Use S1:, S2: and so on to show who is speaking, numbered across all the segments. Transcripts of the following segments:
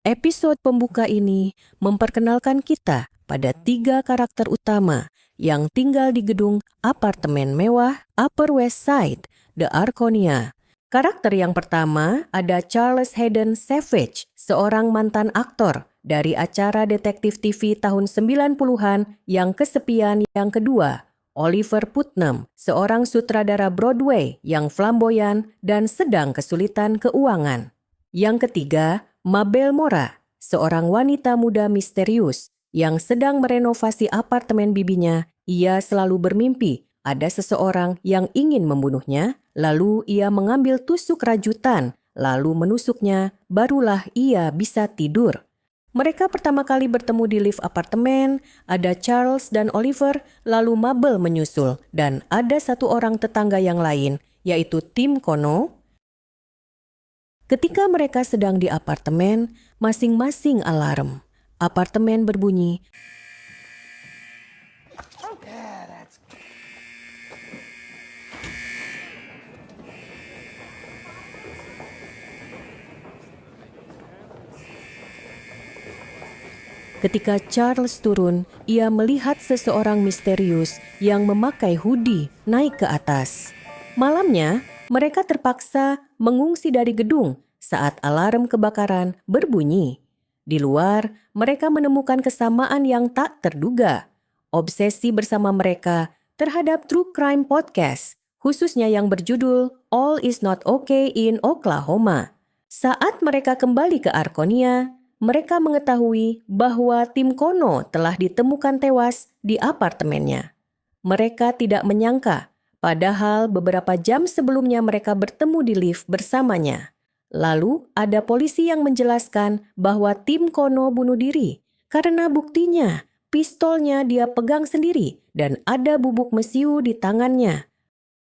S1: Episode pembuka ini memperkenalkan kita pada 3 karakter utama yang tinggal di gedung apartemen mewah Upper West Side, The Arconia. Karakter yang pertama ada Charles Hayden Savage, seorang mantan aktor dari acara detektif TV tahun 90-an yang kesepian. Yang kedua, Oliver Putnam, seorang sutradara Broadway yang flamboyan dan sedang kesulitan keuangan. Yang ketiga, Mabel Mora, seorang wanita muda misterius yang sedang merenovasi apartemen bibinya. Ia selalu bermimpi ada seseorang yang ingin membunuhnya, lalu ia mengambil tusuk rajutan, lalu menusuknya, barulah ia bisa tidur. Mereka pertama kali bertemu di lift apartemen, ada Charles dan Oliver, lalu Mabel menyusul, dan ada satu orang tetangga yang lain, yaitu Tim Kono. Ketika mereka sedang di apartemen, masing-masing alarm. Apartemen berbunyi. Ketika Charles turun, ia melihat seseorang misterius yang memakai hoodie naik ke atas. Malamnya, mereka terpaksa mengungsi dari gedung saat alarm kebakaran berbunyi. Di luar, mereka menemukan kesamaan yang tak terduga. Obsesi bersama mereka terhadap True Crime Podcast, khususnya yang berjudul All Is Not Okay in Oklahoma. Saat mereka kembali ke Arconia, mereka mengetahui bahwa Tim Kono telah ditemukan tewas di apartemennya. Mereka tidak menyangka, padahal beberapa jam sebelumnya mereka bertemu di lift bersamanya. Lalu ada polisi yang menjelaskan bahwa Tim Kono bunuh diri karena buktinya pistolnya dia pegang sendiri dan ada bubuk mesiu di tangannya.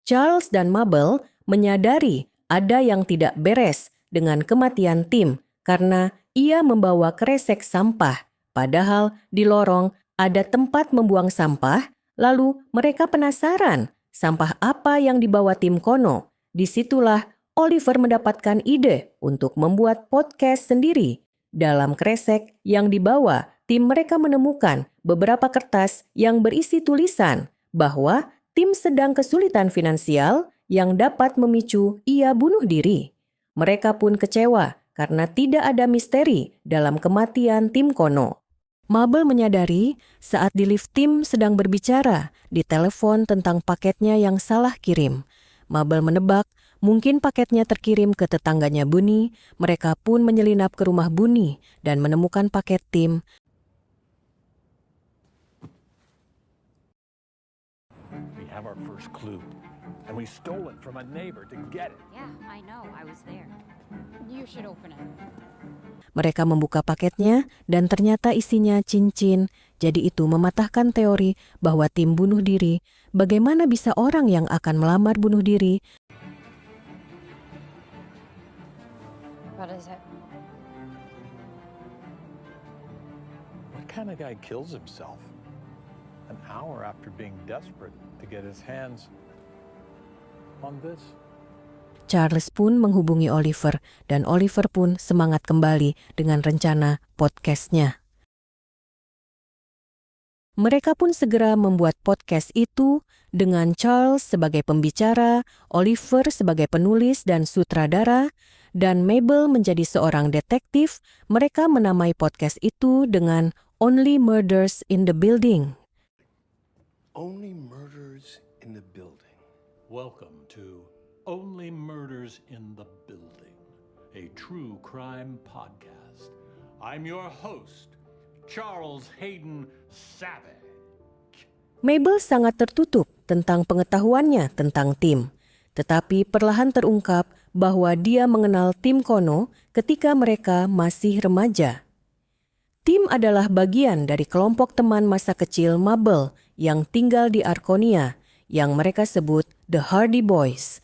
S1: Charles dan Mabel menyadari ada yang tidak beres dengan kematian Tim karena ia membawa kresek sampah, padahal di lorong ada tempat membuang sampah. Lalu mereka penasaran sampah apa yang dibawa Tim Kono. Disitulah Oliver mendapatkan ide untuk membuat podcast sendiri. Dalam kresek yang dibawa, tim mereka menemukan beberapa kertas yang berisi tulisan bahwa Tim sedang kesulitan finansial yang dapat memicu ia bunuh diri. Mereka pun kecewa karena tidak ada misteri dalam kematian Tim Kono. Mabel menyadari saat di lift Tim sedang berbicara di telepon tentang paketnya yang salah kirim. Mabel menebak mungkin paketnya terkirim ke tetangganya Bunny. Mereka pun menyelinap ke rumah Bunny dan menemukan paket Tim.
S2: We have our first clue, and we stole it from a neighbor to get it.
S3: Yeah, I know. I was there. You should open it.
S1: Mereka membuka paketnya dan ternyata isinya cincin. Jadi itu mematahkan teori bahwa Tim bunuh diri. Bagaimana bisa orang yang akan melamar bunuh diri?
S3: What is it?
S2: What kind of guy kills himself an hour after being desperate to get his hands on this?
S1: Charles pun menghubungi Oliver dan Oliver pun semangat kembali dengan rencana podcastnya. Mereka pun segera membuat podcast itu dengan Charles sebagai pembicara, Oliver sebagai penulis dan sutradara, dan Mabel menjadi seorang detektif. Mereka menamai podcast itu dengan Only Murders in the Building.
S4: Only Murders in the Building.
S5: Welcome to Only Murders in the Building, a true crime podcast. I'm your host, Charles Hayden Savage.
S1: Mabel sangat tertutup tentang pengetahuannya tentang Tim, tetapi perlahan terungkap bahwa dia mengenal Tim Kono ketika mereka masih remaja. Tim adalah bagian dari kelompok teman masa kecil Mabel yang tinggal di Arconia, yang mereka sebut The Hardy Boys.